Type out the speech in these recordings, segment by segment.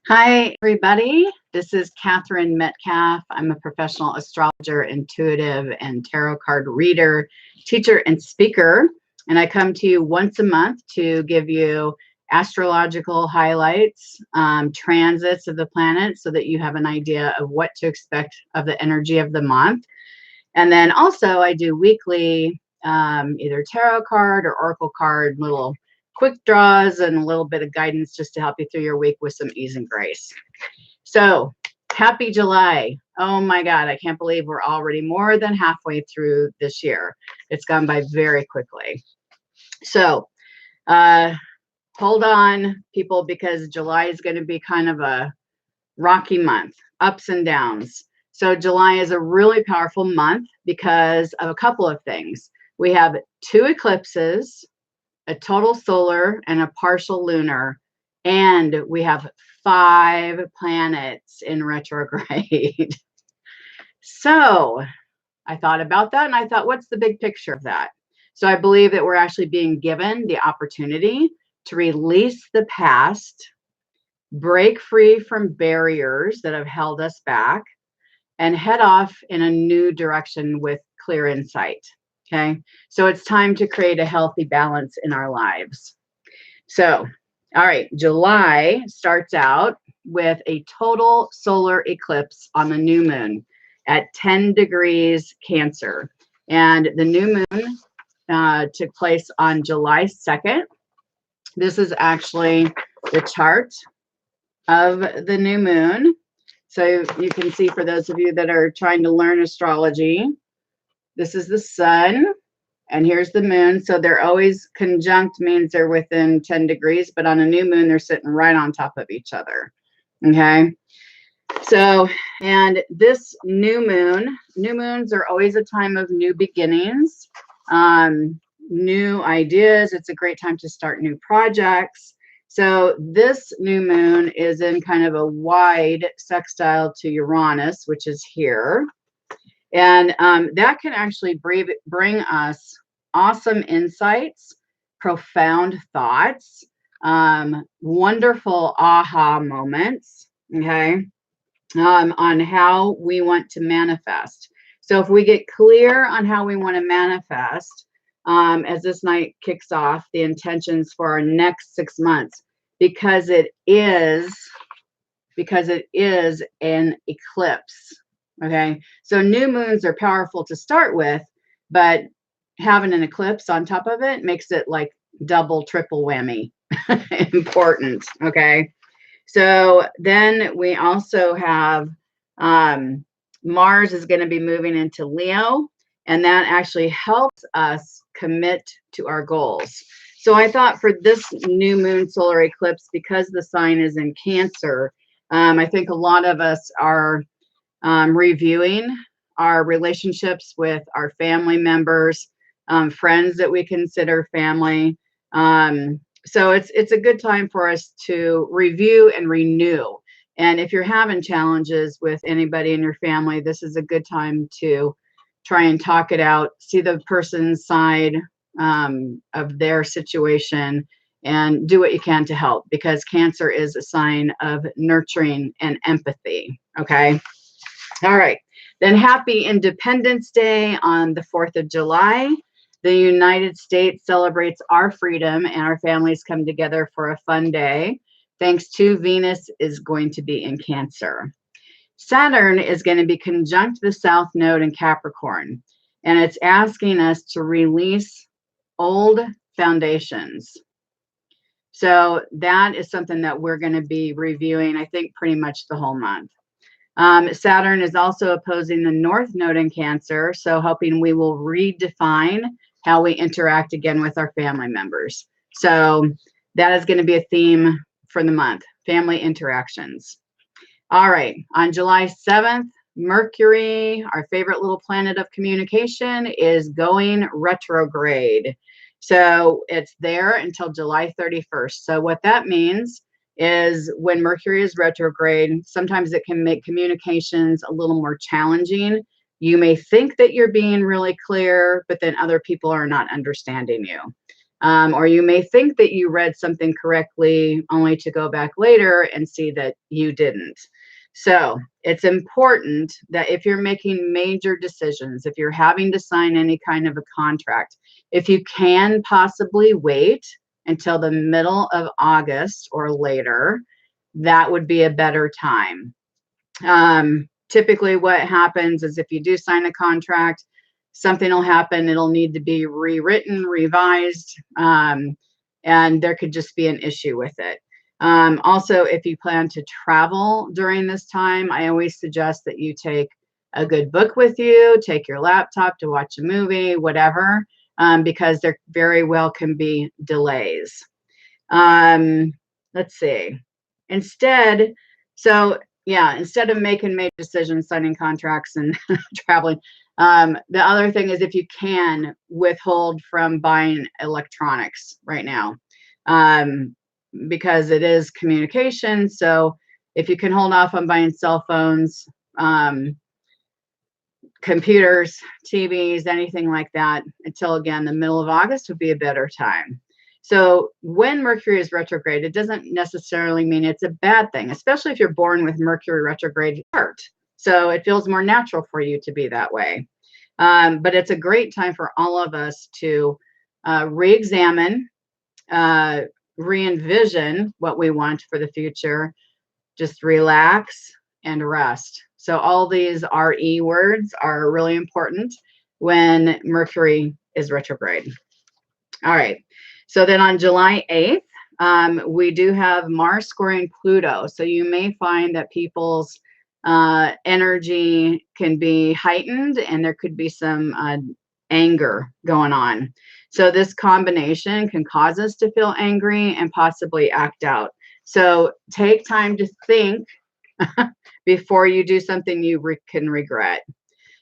Hi, everybody. This is Katherine Metcalf. I'm a professional astrologer, intuitive, and tarot card reader, teacher, and speaker. And I come to you once a month to give you astrological highlights, transits of the planets, so that you have an idea of what to expect of the energy of the month. And then also, I do weekly either tarot card or oracle card little quick draws and a little bit of guidance just to help you through your week with some ease and grace. So happy July. Oh my God, I can't believe we're already more than halfway through this year. It's gone by very quickly. So hold on, people, because July is going to be kind of a rocky month, ups and downs. So July is a really powerful month because of a couple of things. We have 2 eclipses, a total solar and a partial lunar, and we have 5 planets in retrograde. So I thought about that and I thought, what's the big picture of that? So I believe that we're actually being given the opportunity to release the past, break free from barriers that have held us back, and head off in a new direction with clear insight. Okay, so it's time to create a healthy balance in our lives. So, all right, July starts out with a total solar eclipse on the new moon at 10 degrees Cancer. And the new moon took place on July 2nd. This is actually the chart of the new moon. So you can see, for those of you that are trying to learn astrology, this is the sun and here's the moon. So they're always conjunct, means they're within 10 degrees, but on a new moon, they're sitting right on top of each other. Okay. So, and this new moons are always a time of new beginnings, new ideas. It's a great time to start new projects. So this new moon is in kind of a wide sextile to Uranus, which is here. And that can actually bring us awesome insights, profound thoughts, wonderful aha moments, okay, on how we want to manifest. So if we get clear on how we want to manifest, as this night kicks off the intentions for our next 6 months, because it is an eclipse. Okay, so new moons are powerful to start with, but having an eclipse on top of it makes it like double, triple whammy important. Okay, so then we also have Mars is going to be moving into Leo, and that actually helps us commit to our goals. So I thought for this new moon solar eclipse, because the sign is in Cancer, I think a lot of us are reviewing our relationships with our family members, friends that we consider family. So it's a good time for us to review and renew. And if you're having challenges with anybody in your family, this is a good time to try and talk it out, see the person's side of their situation, and do what you can to help, because Cancer is a sign of nurturing and empathy. Okay. All right. Then happy Independence Day on the 4th of July. The United States celebrates our freedom, and our families come together for a fun day. Thanks to Venus is going to be in Cancer. Saturn is going to be conjunct the South Node in Capricorn, and it's asking us to release old foundations. So that is something that we're going to be reviewing, I think, pretty much the whole month. Saturn is also opposing the North Node in Cancer, so hoping we will redefine how we interact again with our family members. So that is going to be a theme for the month, family interactions. All right, on July 7th, Mercury, our favorite little planet of communication, is going retrograde. So it's there until July 31st. So what that means is when Mercury is retrograde, sometimes it can make communications a little more challenging. You may think that you're being really clear, but then other people are not understanding you. Or you may think that you read something correctly only to go back later and see that you didn't. So it's important that if you're making major decisions, if you're having to sign any kind of a contract, if you can possibly wait until the middle of August or later, that would be a better time. Typically what happens is if you do sign a contract, something will happen. It'll need to be rewritten, revised, and there could just be an issue with it. Also, if you plan to travel during this time, I always suggest that you take a good book with you, take your laptop to watch a movie, whatever, because there very well can be delays. Let's see. Instead of making major decisions, signing contracts and traveling, the other thing is if you can withhold from buying electronics right now, because it is communication. So if you can hold off on buying cell phones, computers, TVs, anything like that, until again, the middle of August would be a better time. So when Mercury is retrograde, it doesn't necessarily mean it's a bad thing, especially if you're born with Mercury retrograde chart. So it feels more natural for you to be that way. But it's a great time for all of us to re-examine, re-envision what we want for the future, just relax and rest. So all these RE words are really important when Mercury is retrograde. All right. So then on July 8th, we do have Mars squaring Pluto. So you may find that people's energy can be heightened and there could be some anger going on. So this combination can cause us to feel angry and possibly act out. So take time to think before you do something you can regret.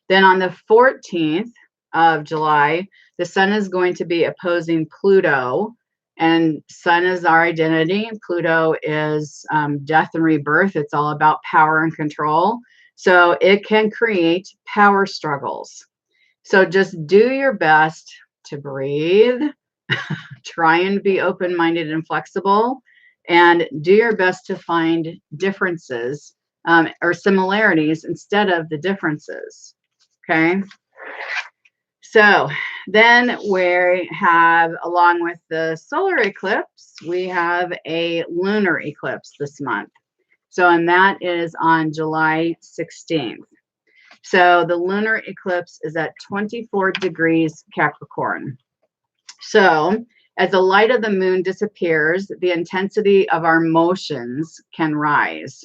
Then on the 14th of July, the sun is going to be opposing Pluto, and sun is our identity. Pluto is death and rebirth. It's all about power and control. So it can create power struggles. So just do your best to breathe, try and be open-minded and flexible, and do your best to find differences or similarities instead of the differences. Okay. So then we have, along with the solar eclipse, we have a lunar eclipse this month. So, and that is on July 16th. So the lunar eclipse is at 24 degrees Capricorn. So as the light of the moon disappears, the intensity of our emotions can rise.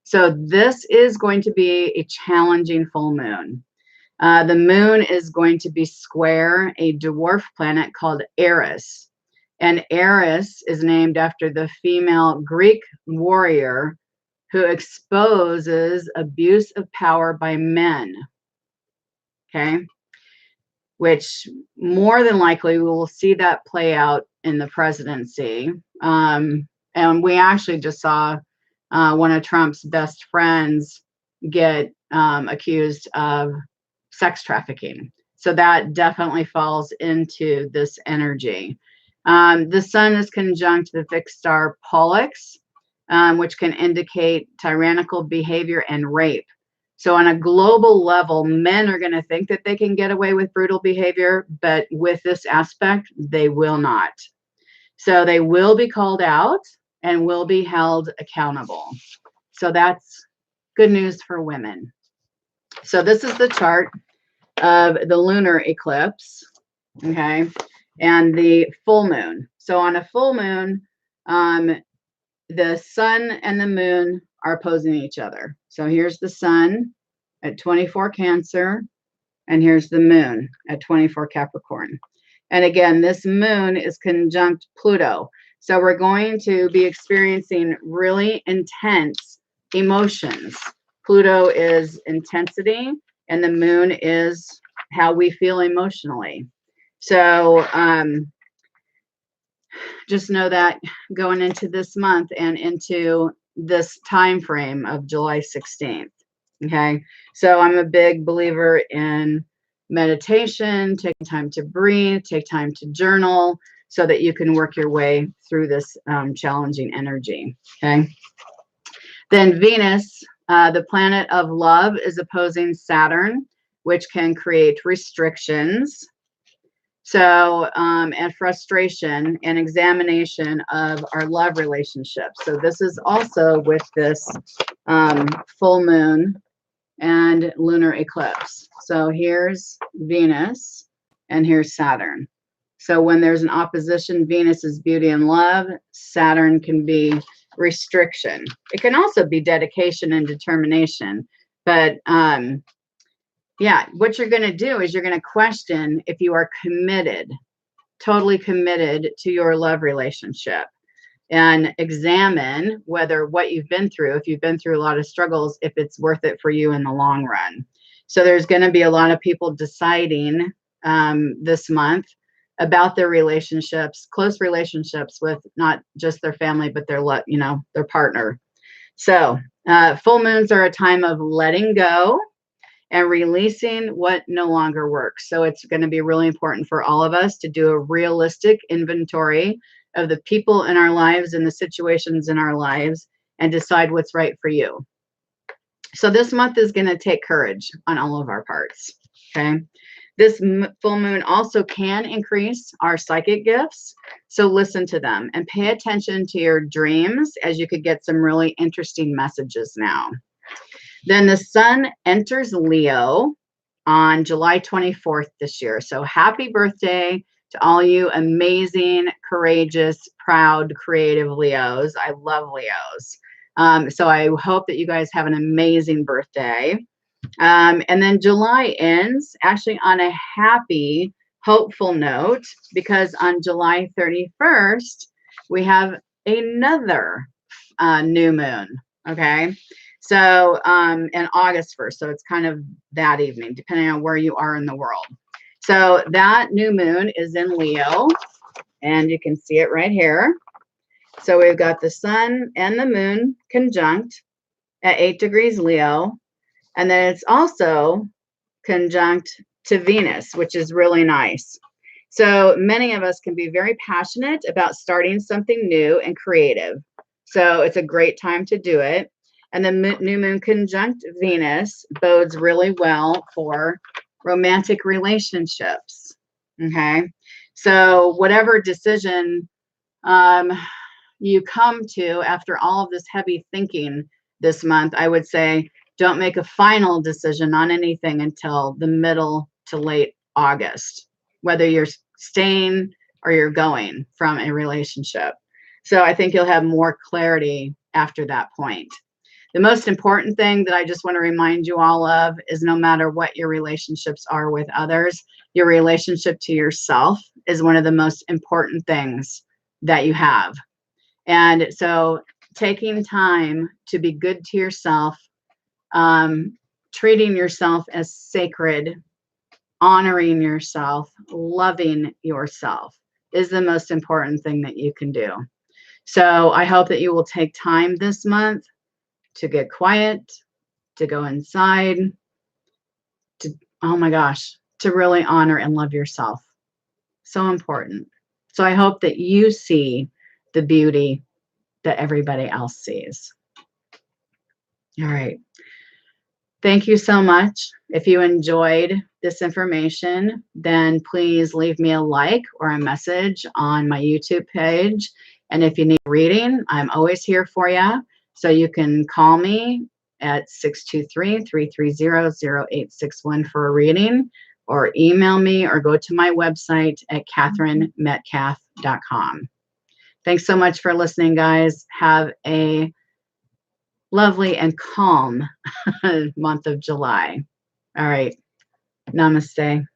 So this is going to be a challenging full moon. The moon is going to be square a dwarf planet called Eris. And Eris is named after the female Greek warrior who exposes abuse of power by men. Okay. Which more than likely we will see that play out in the presidency. And we actually just saw one of Trump's best friends get accused of sex trafficking. So that definitely falls into this energy. The sun is conjunct the fixed star Pollux, which can indicate tyrannical behavior and rape. So on a global level, men are going to think that they can get away with brutal behavior, but with this aspect, they will not. So they will be called out and will be held accountable. So that's good news for women. So this is the chart of the lunar eclipse, okay, and the full moon. So on a full moon, the sun and the moon are opposing each other. So here's the sun at 24 Cancer, and here's the moon at 24 Capricorn. And again, this moon is conjunct Pluto. So we're going to be experiencing really intense emotions. Pluto is intensity, and the moon is how we feel emotionally. So just know that going into this month and into this time frame of July 16th. Okay. So I'm a big believer in meditation, take time to breathe, take time to journal, so that you can work your way through this challenging energy. Okay. Then Venus, the planet of love, is opposing Saturn, which can create restrictions. So, and frustration and examination of our love relationship. So this is also with this full moon and lunar eclipse. So here's Venus and here's Saturn. So when there's an opposition, Venus is beauty and love. Saturn can be restriction. It can also be dedication and determination. But yeah, what you're going to do is you're going to question if you are committed, totally committed to your love relationship, and examine whether what you've been through, if you've been through a lot of struggles, if it's worth it for you in the long run. So there's going to be a lot of people deciding this month about their relationships, close relationships with not just their family, but their, their partner. So full moons are a time of letting go and releasing what no longer works. So it's going to be really important for all of us to do a realistic inventory of the people in our lives and the situations in our lives and decide what's right for you. So this month is going to take courage on all of our parts. Okay. This full moon also can increase our psychic gifts. So listen to them and pay attention to your dreams, as you could get some really interesting messages now. Then the sun enters Leo on July 24th this year. So happy birthday to all you amazing, courageous, proud, creative Leos. I love Leos. So I hope that you guys have an amazing birthday. And then July ends actually on a happy, hopeful note, because on July 31st, we have another new moon. Okay. So, and August 1st. So it's kind of that evening, depending on where you are in the world. So that new moon is in Leo, and you can see it right here. So we've got the sun and the moon conjunct at 8 degrees Leo. And then it's also conjunct to Venus, which is really nice. So many of us can be very passionate about starting something new and creative. So it's a great time to do it. And the new moon conjunct Venus bodes really well for romantic relationships. Okay. So whatever decision you come to after all of this heavy thinking this month, I would say don't make a final decision on anything until the middle to late August, whether you're staying or you're going from a relationship. So I think you'll have more clarity after that point. The most important thing that I just want to remind you all of is no matter what your relationships are with others, your relationship to yourself is one of the most important things that you have. And so taking time to be good to yourself, treating yourself as sacred, honoring yourself, loving yourself is the most important thing that you can do. So I hope that you will take time this month to get quiet, to go inside, to, oh my gosh, to really honor and love yourself. So important. So I hope that you see the beauty that everybody else sees. All right. Thank you so much. If you enjoyed this information, then please leave me a like or a message on my YouTube page. And if you need reading, I'm always here for you. So you can call me at 623-330-0861 for a reading, or email me or go to my website at katherinemetcalf.com. Thanks so much for listening, guys. Have a lovely and calm month of July. All right. Namaste.